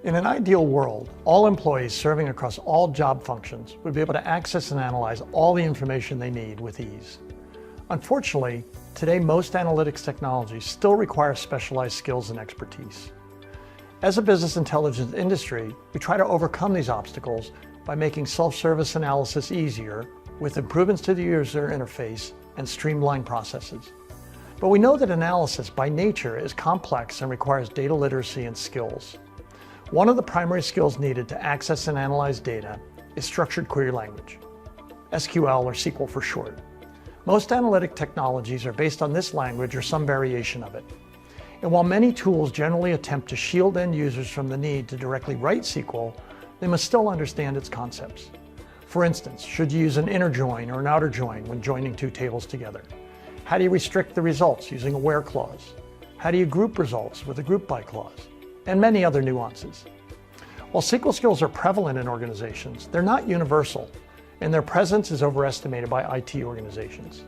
In an ideal world, all employees serving across all job functions would be able to access and analyze all the information they need with ease. Unfortunately, today most analytics technologies still require specialized skills and expertise. As a business intelligence industry, we try to overcome these obstacles by making self-service analysis easier with improvements to the user interface and streamlined processes. But we know that analysis by nature is complex and requires data literacy and skills. One of the primary skills needed to access and analyze data is structured query language, SQL or SQL for short. Most analytic technologies are based on this language or some variation of it. And while many tools generally attempt to shield end users from the need to directly write SQL, they must still understand its concepts. For instance, should you use an inner join or an outer join when joining two tables together? How do you restrict the results using a where clause? How do you group results with a group by clause? And many other nuances. While SQL skills are prevalent in organizations, they're not universal, and their presence is overestimated by IT organizations.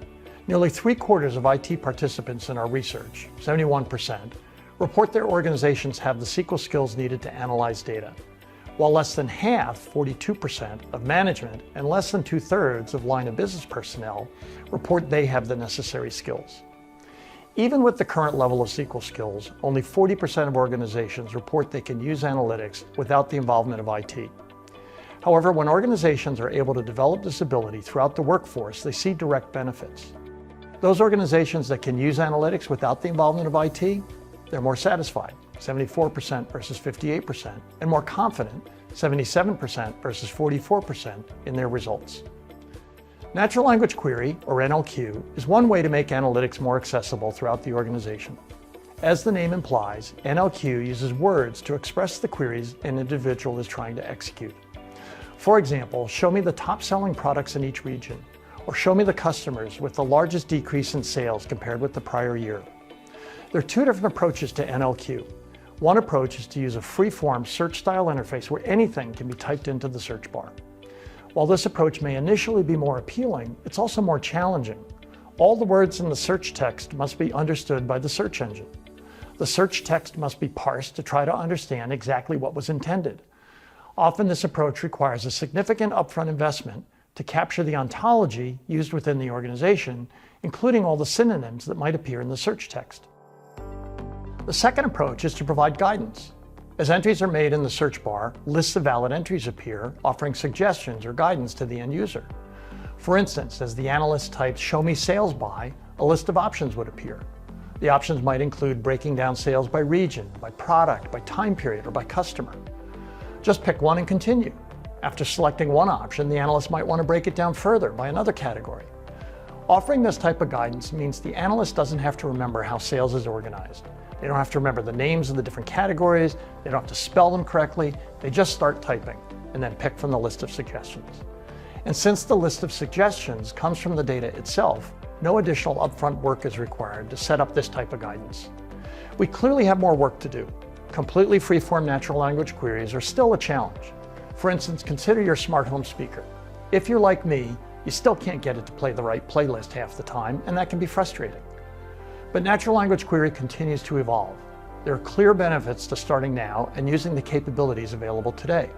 Nearly 3/4 of IT participants in our research, 71%, report their organizations have the SQL skills needed to analyze data, while less than half, 42%, of management and less than 2/3 of line of business personnel report they have the necessary skills. Even with the current level of SQL skills, only 40% of organizations report they can use analytics without the involvement of IT. However, when organizations are able to develop this ability throughout the workforce, they see direct benefits. Those organizations that can use analytics without the involvement of IT, they're more satisfied, 74% versus 58%, and more confident, 77% versus 44% in their results. Natural language query, or NLQ, is one way to make analytics more accessible throughout the organization. As the name implies, NLQ uses words to express the queries an individual is trying to execute. For example, show me the top-selling products in each region, or show me the customers with the largest decrease in sales compared with the prior year. There are two different approaches to NLQ. One approach is to use a free-form search-style interface where anything can be typed into the search bar. While this approach may initially be more appealing, it's also more challenging. All the words in the search text must be understood by the search engine. The search text must be parsed to try to understand exactly what was intended. Often this approach requires a significant upfront investment to capture the ontology used within the organization, including all the synonyms that might appear in the search text. The second approach is to provide guidance. As entries are made in the search bar, lists of valid entries appear, offering suggestions or guidance to the end user. For instance, as the analyst types "show me sales by," a list of options would appear. The options might include breaking down sales by region, by product, by time period, or by customer. Just pick one and continue. After selecting one option, the analyst might want to break it down further by another category. Offering this type of guidance means the analyst doesn't have to remember how sales is organized. They don't have to remember the names of the different categories. They don't have to spell them correctly. They just start typing and then pick from the list of suggestions. And since the list of suggestions comes from the data itself, no additional upfront work is required to set up this type of guidance. We clearly have more work to do. Completely free-form natural language queries are still a challenge. For instance, consider your smart home speaker. If you're like me, you still can't get it to play the right playlist half the time, and that can be frustrating. But natural language query continues to evolve. There are clear benefits to starting now and using the capabilities available today.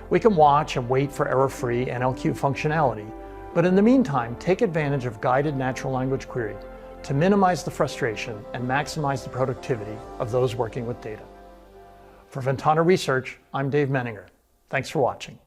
We can watch and wait for error-free NLQ functionality, but in the meantime, take advantage of guided natural language query to minimize the frustration and maximize the productivity of those working with data. For Ventana Research, I'm Dave Menninger. Thanks for watching.